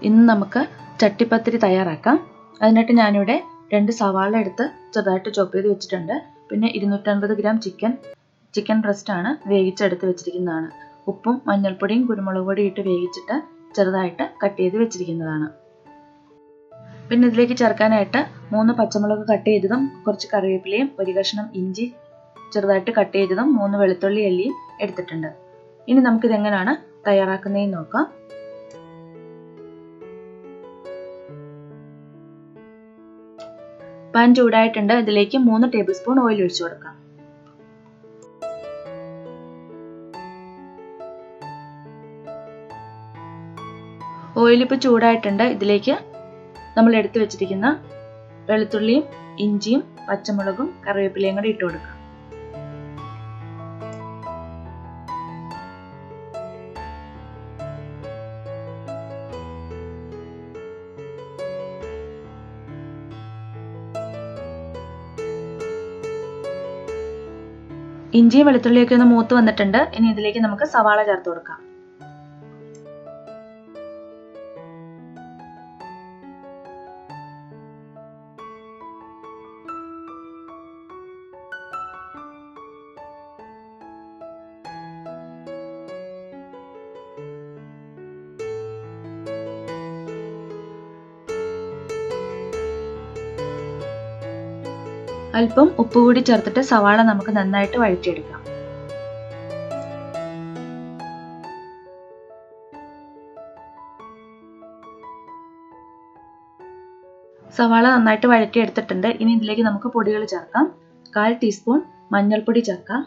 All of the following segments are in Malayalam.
ഇന്ന് നമുക്ക് ചട്ടിപ്പത്തിരി തയ്യാറാക്കാം. അതിനായിട്ട് ഞാനിവിടെ 2 സവാള എടുത്ത് ചെറുതായിട്ട് ചോപ്പ് ചെയ്ത് വെച്ചിട്ടുണ്ട്. പിന്നെ 250 ഗ്രാം ചിക്കൻ ബ്രസ്റ്റ് ആണ് വേവിച്ചെടുത്ത് വെച്ചിരിക്കുന്നതാണ്. ഉപ്പും മഞ്ഞൾപ്പൊടിയും കുരുമുളക് പൊടിയും ഇട്ട് വേവിച്ചിട്ട് ചെറുതായിട്ട് കട്ട് ചെയ്ത് വെച്ചിരിക്കുന്നതാണ്. പിന്നെ ഇതിലേക്ക് ചേർക്കാനായിട്ട് 3 പച്ചമുളക് കട്ട് ചെയ്തതും കുറച്ച് കറിവേപ്പിലയും 1 കഷ്ണം ഇഞ്ചി ചെറുതായിട്ട് കട്ട് ചെയ്തതും 3 വെളുത്തുള്ളി അല്ലിയും എടുത്തിട്ടുണ്ട്. ഇനി നമുക്കിതെങ്ങനെയാണ് തയ്യാറാക്കുന്നതെന്ന് നോക്കാം. പാൻ ചൂടായിട്ടുണ്ട്. ഇതിലേക്ക് 3 ടേബിൾ സ്പൂൺ ഓയിൽ ഒഴിച്ചു കൊടുക്കാം. ഓയിൽ ഇപ്പോൾ ചൂടായിട്ടുണ്ട്. ഇതിലേക്ക് നമ്മൾ എടുത്തു വെച്ചിരിക്കുന്ന വെളുത്തുള്ളിയും ഇഞ്ചിയും പച്ചമുളകും കറിവേപ്പിലയും കൂടി ഇട്ട് കൊടുക്കാം. ഇഞ്ചിയും വെളുത്തുള്ളിയൊക്കെ ഒന്ന് മൂത്ത് വന്നിട്ടുണ്ട്. ഇനി ഇതിലേക്ക് നമുക്ക് സവാള ചേർത്ത് കൊടുക്കാം. അല്പം ഉപ്പ് കൂടി ചേർത്തിട്ട് സവാള നമുക്ക് നന്നായിട്ട് വഴറ്റിയെടുക്കാം. സവാള നന്നായിട്ട് വഴറ്റിയെടുത്തിട്ടുണ്ട്. ഇനി ഇതിലേക്ക് നമുക്ക് പൊടികൾ ചേർക്കാം. 1/4 ടീസ്പൂൺ മഞ്ഞൾപ്പൊടി ചേർക്കാം.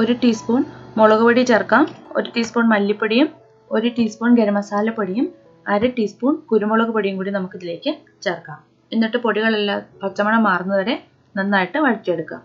1 ടീസ്പൂൺ മുളക് പൊടി ചേർക്കാം. 1 ടീസ്പൂൺ മല്ലിപ്പൊടിയും 1 ടീസ്പൂൺ ഗരം മസാല പൊടിയും 1/2 ടീസ്പൂൺ കുരുമുളക് പൊടിയും കൂടി നമുക്ക് ഇതിലേക്ക് ചേർക്കാം. എന്നിട്ട് പൊടികളെല്ലാം പച്ചമണം മാറുന്നവരെ നന്നായിട്ട് വഴറ്റിയെടുക്കാം.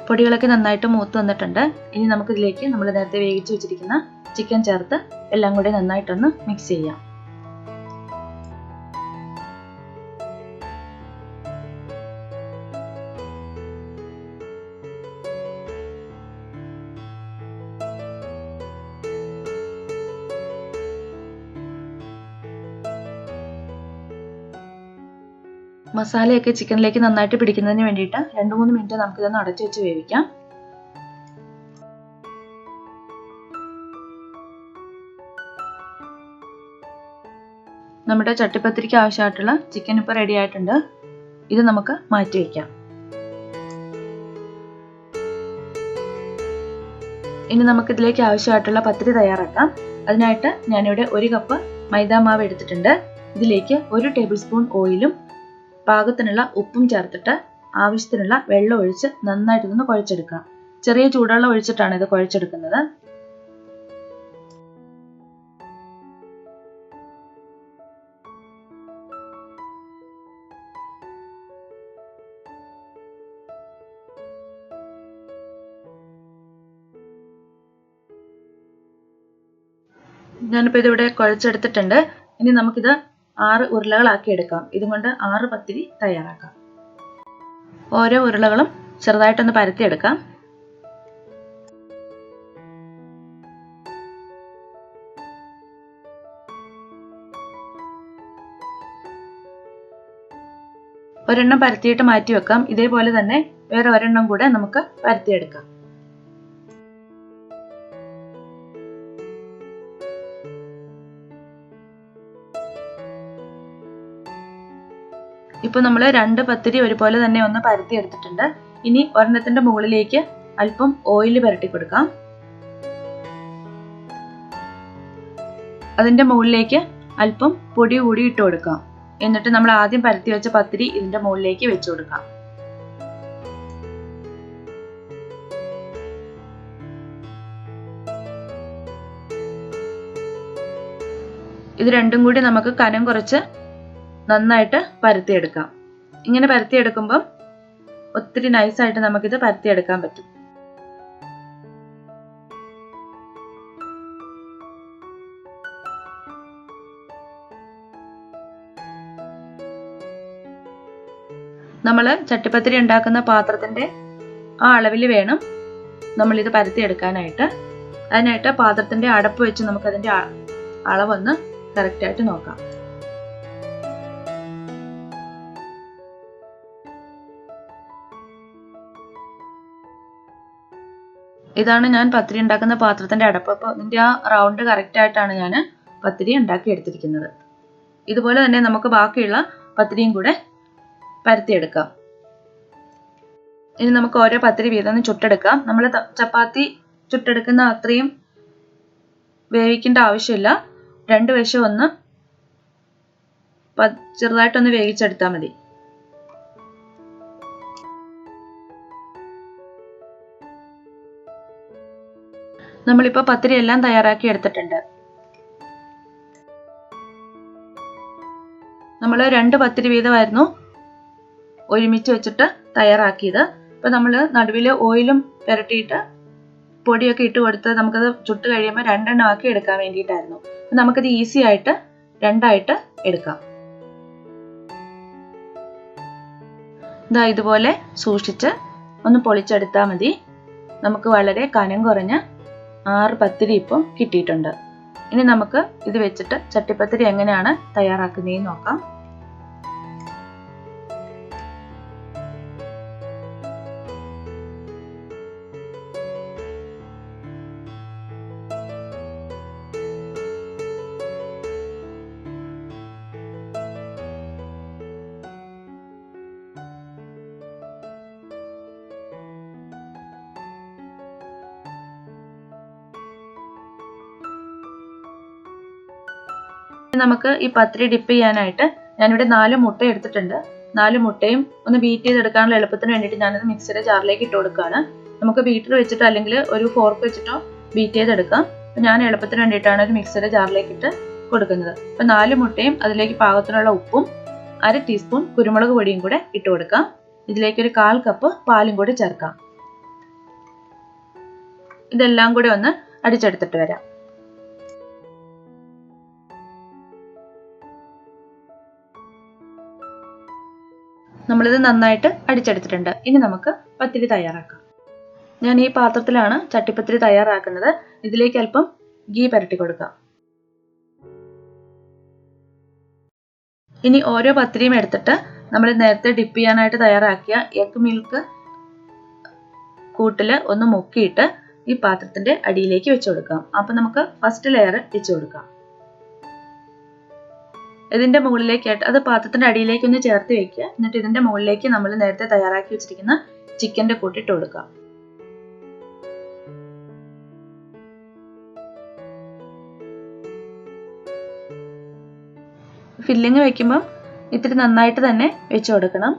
പൊടികളൊക്കെ നന്നായിട്ട് മൂത്ത് വന്നിട്ടുണ്ട്. ഇനി നമുക്കിതിലേക്ക് നമ്മൾ നേരത്തെ വേവിച്ച് വെച്ചിരിക്കുന്ന ചിക്കൻ ചേർത്ത് എല്ലാം കൂടി നന്നായിട്ടൊന്ന് മിക്സ് ചെയ്യാം. മസാലയൊക്കെ ചിക്കനിലേക്ക് നന്നായിട്ട് പിടിക്കുന്നതിന് വേണ്ടിയിട്ട് 2-3 മിനിറ്റ് നമുക്കിതൊന്ന് അടച്ചു വെച്ച് വേവിക്കാം. നമ്മുടെ ചട്ടിപ്പത്തിരിക്ക് ആവശ്യമായിട്ടുള്ള ചിക്കൻ ഇപ്പോൾ റെഡി ആയിട്ടുണ്ട്. ഇത് നമുക്ക് മാറ്റി വയ്ക്കാം. ഇനി നമുക്കിതിലേക്ക് ആവശ്യമായിട്ടുള്ള പത്തിരി തയ്യാറാക്കാം. അതിനായിട്ട് ഞാനിവിടെ 1 കപ്പ് മൈദാ മാവ് എടുത്തിട്ടുണ്ട്. ഇതിലേക്ക് 1 ടേബിൾ സ്പൂൺ ഓയിലും പാകത്തിനുള്ള ഉപ്പും ചേർത്തിട്ട് ആവശ്യത്തിനുള്ള വെള്ളം ഒഴിച്ച് നന്നായിട്ടൊന്ന് കുഴച്ചെടുക്കാം. ചെറിയ ചൂടുവെള്ളം ഒഴിച്ചിട്ടാണ് ഇത് കുഴച്ചെടുക്കുന്നത്. ഞാനിപ്പോൾ ഇതിവിടെ കുഴച്ചെടുത്തിട്ടുണ്ട്. ഇനി നമുക്കിത് 6 ഉരുളകളാക്കി എടുക്കാം. ഇതുകൊണ്ട് 6 പത്തിരി തയ്യാറാക്കാം. ഓരോ ഉരുളകളും ചെറുതായിട്ടൊന്ന് പരത്തിയെടുക്കാം. ഒരെണ്ണം പരത്തിയിട്ട് മാറ്റി വെക്കാം. ഇതേപോലെ തന്നെ വേറെ ഒരെണ്ണം കൂടെ നമുക്ക് പരത്തിയെടുക്കാം. ഇപ്പോൾ നമ്മൾ 2 പത്തിരി ഒരുപോലെ തന്നെ ഒന്ന് പരത്തി എടുത്തിട്ടുണ്ട്. ഇനി ഒരെണ്ണത്തിന്റെ മുകളിലേക്ക് അല്പം ഓയിൽ പുരട്ടി കൊടുക്കാം. അതിന്റെ മുകളിലേക്ക് അല്പം പൊടി കൂടി ഇട്ട് കൊടുക്കാം. എന്നിട്ട് നമ്മൾ ആദ്യം പരത്തി വെച്ച പത്തിരി ഇതിന്റെ മുകളിലേക്ക് വെച്ചു കൊടുക്കാം. ഇത് രണ്ടും കൂടി നമുക്ക് കനം കുറച്ച് നന്നായിട്ട് പരത്തിയെടുക്കാം. ഇങ്ങനെ പരത്തിയെടുക്കുമ്പം ഒത്തിരി നൈസായിട്ട് നമുക്കിത് പരത്തിയെടുക്കാൻ പറ്റും. നമ്മൾ ചട്ടിപ്പത്തിരി ഉണ്ടാക്കുന്ന പാത്രത്തിൻ്റെ ആ അളവിൽ വേണം നമ്മളിത് പരത്തിയെടുക്കാനായിട്ട്. അതിനായിട്ട് പാത്രത്തിൻ്റെ അടപ്പ് വെച്ച് നമുക്കതിൻ്റെ അളവൊന്ന് കറക്റ്റായിട്ട് നോക്കാം. ഇതാണ് ഞാൻ പത്തിരി ഉണ്ടാക്കുന്ന പാത്രത്തിൻ്റെ അടപ്പ്. അപ്പോൾ അതിൻ്റെ ആ റൗണ്ട് കറക്റ്റായിട്ടാണ് ഞാൻ പത്തിരി ഉണ്ടാക്കി എടുത്തിരിക്കുന്നത്. ഇതുപോലെ തന്നെ നമുക്ക് ബാക്കിയുള്ള പത്തിരിയും കൂടെ പരത്തിയെടുക്കാം. ഇനി നമുക്ക് ഓരോ പത്തിരി വീതം ചുട്ടെടുക്കാം. നമ്മൾ ചപ്പാത്തി ചുട്ടെടുക്കുന്ന അത്രയും വേവിക്കേണ്ട ആവശ്യമില്ല. രണ്ട് വശം ഒന്ന് ചെറുതായിട്ടൊന്ന് വേവിച്ചെടുത്താൽ മതി. നമ്മളിപ്പോൾ പത്തിരി എല്ലാം തയ്യാറാക്കി എടുത്തിട്ടുണ്ട്. നമ്മൾ 2 പത്തിരി വീതമായിരുന്നു ഒരുമിച്ച് വെച്ചിട്ട് തയ്യാറാക്കിയത്. അപ്പോൾ നമ്മൾ നടുവിൽ ഓയിലും പുരട്ടിയിട്ട് പൊടിയൊക്കെ ഇട്ട് കൊടുത്ത് നമുക്കത് ചുട്ട് കഴിയുമ്പോൾ 2 എണ്ണം ആക്കി എടുക്കാൻ വേണ്ടിയിട്ടായിരുന്നു. അപ്പോൾ നമുക്കത് ഈസി ആയിട്ട് 2 ആയിട്ട് എടുക്കാം. ഇതാ ഇതുപോലെ സൂക്ഷിച്ച് ഒന്ന് പൊളിച്ചെടുത്താൽ മതി. നമുക്ക് വളരെ കനം കുറഞ്ഞ 6 പത്തിരി ഇപ്പം കിട്ടിയിട്ടുണ്ട്. ഇനി നമുക്ക് ഇത് വെച്ചിട്ട് ചട്ടിപ്പത്തിരി എങ്ങനെയാണ് തയ്യാറാക്കുന്നതെന്ന് നോക്കാം. നമുക്ക് ഈ പത്തിരി ഡിപ്പ് ചെയ്യാനായിട്ട് ഞാനിവിടെ 4 മുട്ട എടുത്തിട്ടുണ്ട്. 4 മുട്ടയും ഒന്ന് ബീറ്റ് ചെയ്തെടുക്കാനുള്ള എളുപ്പത്തിന് വേണ്ടിയിട്ട് ഞാനത് മിക്സിയുടെ ജാറിലേക്ക് ഇട്ട് കൊടുക്കുകയാണ്. നമുക്ക് ബീറ്റർ വെച്ചിട്ടോ അല്ലെങ്കിൽ ഒരു ഫോർക്ക് വെച്ചിട്ടോ ബീറ്റ് ചെയ്തെടുക്കാം. അപ്പോൾ ഞാൻ എളുപ്പത്തിന് വേണ്ടിയിട്ടാണ് ഒരു മിക്സിയുടെ ജാറിലേക്ക് ഇട്ട് കൊടുക്കുന്നത്. അപ്പോൾ 4 മുട്ടയും അതിലേക്ക് പാകത്തിനുള്ള ഉപ്പും 1/2 ടീസ്പൂൺ കുരുമുളക് പൊടിയും കൂടെ ഇട്ട് കൊടുക്കാം. ഇതിലേക്ക് ഒരു 1/4 കപ്പ് പാലും കൂടി ചേർക്കാം. ഇതെല്ലാം കൂടെ ഒന്ന് അടിച്ചെടുത്തിട്ട് വരാം. നമ്മളിത് നന്നായിട്ട് അടിച്ചെടുത്തിട്ടുണ്ട്. ഇനി നമുക്ക് പത്തിരി തയ്യാറാക്കാം. ഞാൻ ഈ പാത്രത്തിലാണ് ചട്ടിപ്പത്തിരി തയ്യാറാക്കുന്നത്. ഇതിലേക്ക് അല്പം ഗീ പുരട്ടി കൊടുക്കാം. ഇനി ഓരോ പത്തിരിയും എടുത്തിട്ട് നമ്മൾ നേരത്തെ ഡിപ്പ് ചെയ്യാനായിട്ട് തയ്യാറാക്കിയ എഗ് മിൽക്ക് കൂട്ടിൽ ഒന്ന് മുക്കിയിട്ട് ഈ പാത്രത്തിന്റെ അടിയിലേക്ക് വെച്ച് കൊടുക്കാം. അപ്പം നമുക്ക് ഫസ്റ്റ് ലെയർ വെച്ച് കൊടുക്കാം. ഇതിന്റെ മുകളിലേക്കായിട്ട് അത് പാത്രത്തിന്റെ അടിയിലേക്ക് ഒന്ന് ചേർത്ത് വെക്കുക. എന്നിട്ട് ഇതിന്റെ മുകളിലേക്ക് നമ്മൾ നേരത്തെ തയ്യാറാക്കി വെച്ചിരിക്കുന്ന ചിക്കന്റെ കൂട്ടിട്ട് കൊടുക്കാം. ഫില്ലിങ് വെക്കുമ്പോൾ ഇത്തിരി നന്നായിട്ട് തന്നെ വെച്ച് കൊടുക്കണം.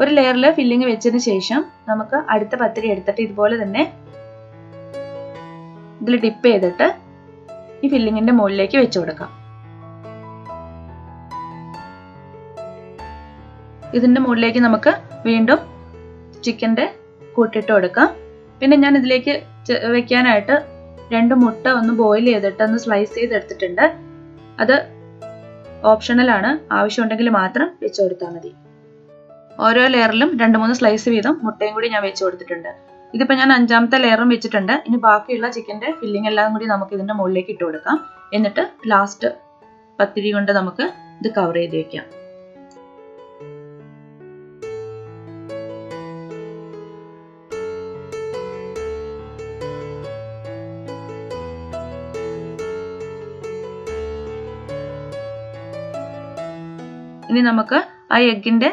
ഒരു ലെയറിൽ ഫില്ലിങ് വെച്ചതിന് ശേഷം നമുക്ക് അടുത്ത പത്തിരി എടുത്തിട്ട് ഇതുപോലെ തന്നെ ഇതിൽ ഡിപ്പ് ചെയ്തിട്ട് ഈ ഫില്ലിങ്ങിന്റെ മുകളിലേക്ക് വെച്ച് കൊടുക്കാം. ഇതിന്റെ മുകളിലേക്ക് നമുക്ക് വീണ്ടും ചിക്കന്റെ കൂട്ടിട്ട് കൊടുക്കാം. പിന്നെ ഞാൻ ഇതിലേക്ക് വെക്കാനായിട്ട് 2 മുട്ട ഒന്ന് ബോയിൽ ചെയ്തിട്ട് ഒന്ന് സ്ലൈസ് ചെയ്തെടുത്തിട്ടുണ്ട്. അത് ഓപ്ഷണലാണ്, ആവശ്യമുണ്ടെങ്കിൽ മാത്രം വെച്ച് കൊടുത്താൽ മതി. ഓരോ ലെയറിലും 2-3 സ്ലൈസ് വീതം മുട്ടയും കൂടി ഞാൻ വെച്ച് കൊടുത്തിട്ടുണ്ട്. ഇതിപ്പോൾ ഞാൻ 5ാമത്തെ ലെയറും വെച്ചിട്ടുണ്ട്. ഇനി ബാക്കിയുള്ള ചിക്കൻ്റെ ഫില്ലിംഗ് എല്ലാം കൂടി നമുക്ക് ഇതിൻ്റെ മുകളിലേക്ക് ഇട്ട് കൊടുക്കാം. എന്നിട്ട് ലാസ്റ്റ് പത്തിരി കൊണ്ട് നമുക്ക് ഇത് കവർ ചെയ്ത് വെക്കാം. ഇനി നമുക്ക് ആ എഗ്ഗിന്റെ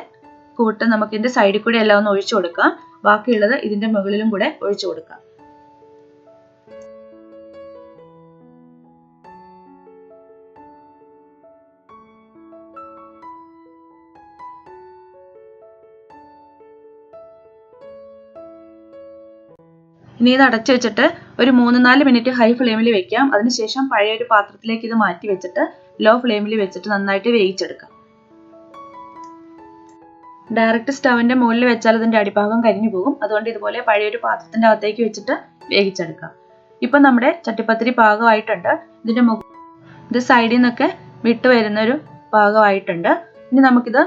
കൂട്ട് നമുക്ക് ഇതിന്റെ സൈഡിൽ കൂടി എല്ലാം ഒന്ന് ഒഴിച്ചു കൊടുക്കാം. ബാക്കിയുള്ളത് ഇതിന്റെ മുകളിലും കൂടെ ഒഴിച്ചു കൊടുക്കാം. ഇനി ഇത് അടച്ചു വെച്ചിട്ട് ഒരു 3-4 മിനിറ്റ് ഹൈ ഫ്ലെയിമിൽ വെക്കാം. അതിനുശേഷം പഴയ ഒരു പാത്രത്തിലേക്ക് ഇത് മാറ്റി വെച്ചിട്ട് ലോ ഫ്ലെയിമിൽ വെച്ചിട്ട് നന്നായിട്ട് വേവിച്ചെടുക്കാം. ഡയറക്റ്റ് സ്റ്റവിന്റെ മുകളിൽ വെച്ചാൽ അതിന്റെ അടിഭാഗം കരിഞ്ഞു പോകും. അതുകൊണ്ട് ഇതുപോലെ പഴയൊരു പാത്രത്തിന്റെ അകത്തേക്ക് വെച്ചിട്ട് വേവിച്ചെടുക്കാം. ഇപ്പം നമ്മുടെ ചട്ടിപ്പത്തിരി പാകമായിട്ടുണ്ട്. ഇത് സൈഡിൽ നിന്നൊക്കെ വിട്ട് വരുന്നൊരു പാകമായിട്ടുണ്ട്. ഇനി നമുക്കിത്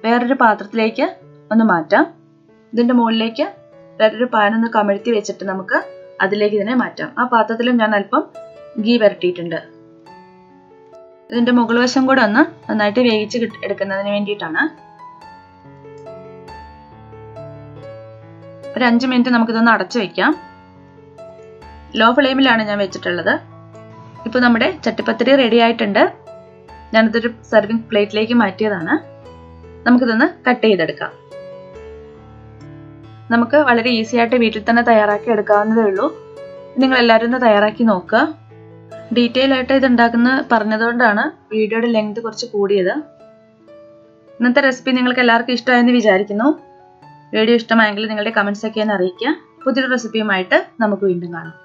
വേറൊരു പാത്രത്തിലേക്ക് ഒന്ന് മാറ്റാം. ഇതിന്റെ മുകളിലേക്ക് വേറൊരു പാനൊന്ന് കമഴ്ത്തി വെച്ചിട്ട് നമുക്ക് അതിലേക്ക് ഇതിനെ മാറ്റാം. ആ പാത്രത്തിലും ഞാൻ അല്പം ഗീ പുരട്ടിയിട്ടുണ്ട്. ഇതിന്റെ മുകൾ വശം കൂടെ ഒന്ന് നന്നായിട്ട് വേവിച്ച് എടുക്കുന്നതിന് വേണ്ടിയിട്ടാണ്. ഒരു 5 മിനിറ്റ് നമുക്കിതൊന്ന് അടച്ചു വെക്കാം. ലോ ഫ്ലെയിമിലാണ് ഞാൻ വെച്ചിട്ടുള്ളത്. ഇപ്പോൾ നമ്മുടെ ചട്ടിപ്പത്തിരി റെഡി ആയിട്ടുണ്ട്. ഞാനിതൊരു സെർവിങ് പ്ലേറ്റിലേക്ക് മാറ്റിയതാണ്. നമുക്കിതൊന്ന് കട്ട് ചെയ്തെടുക്കാം. നമുക്ക് വളരെ ഈസി ആയിട്ട് വീട്ടിൽ തന്നെ തയ്യാറാക്കി എടുക്കാവുന്നതേ ഉള്ളൂ. നിങ്ങൾ എല്ലാവരും ഒന്ന് തയ്യാറാക്കി നോക്കുക. ഡീറ്റെയിൽ ആയിട്ട് ഇത് ഉണ്ടാക്കുന്നത് പറഞ്ഞതുകൊണ്ടാണ് വീഡിയോയുടെ ലെങ്ത് കുറച്ച് കൂടിയത്. ഇന്നത്തെ റെസിപ്പി നിങ്ങൾക്ക് എല്ലാവർക്കും ഇഷ്ടമായെന്ന് വിചാരിക്കുന്നു. വീഡിയോ ഇഷ്ടമായെങ്കിൽ നിങ്ങളുടെ കമൻസ് ഒക്കെ ഒന്ന് അറിയിക്കുക. പുതിയൊരു റെസിപ്പിയുമായിട്ട് നമുക്ക് വീണ്ടും കാണാം.